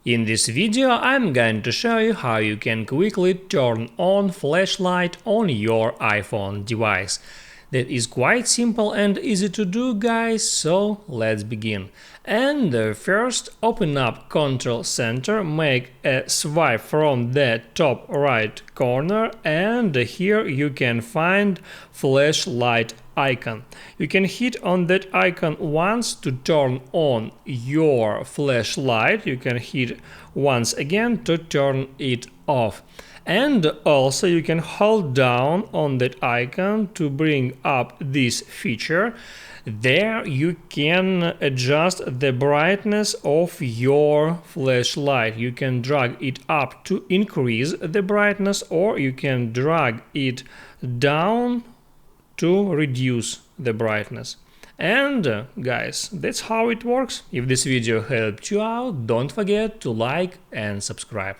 In this video I'm going to show you how you can quickly turn on flashlight on your iPhone device. That is quite simple and easy to do, guys, so let's begin. And first open up Control Center, make a swipe from the top right corner, and here you can find flashlight icon. You can hit on that icon once to turn on your flashlight. You can hit once again to turn it off. And also you can hold down on that icon to bring up this feature. There you can adjust the brightness of your flashlight. You can drag it up to increase the brightness, or you can drag it down to reduce the brightness. And guys, that's how it works. If this video helped you out, don't forget to like and subscribe.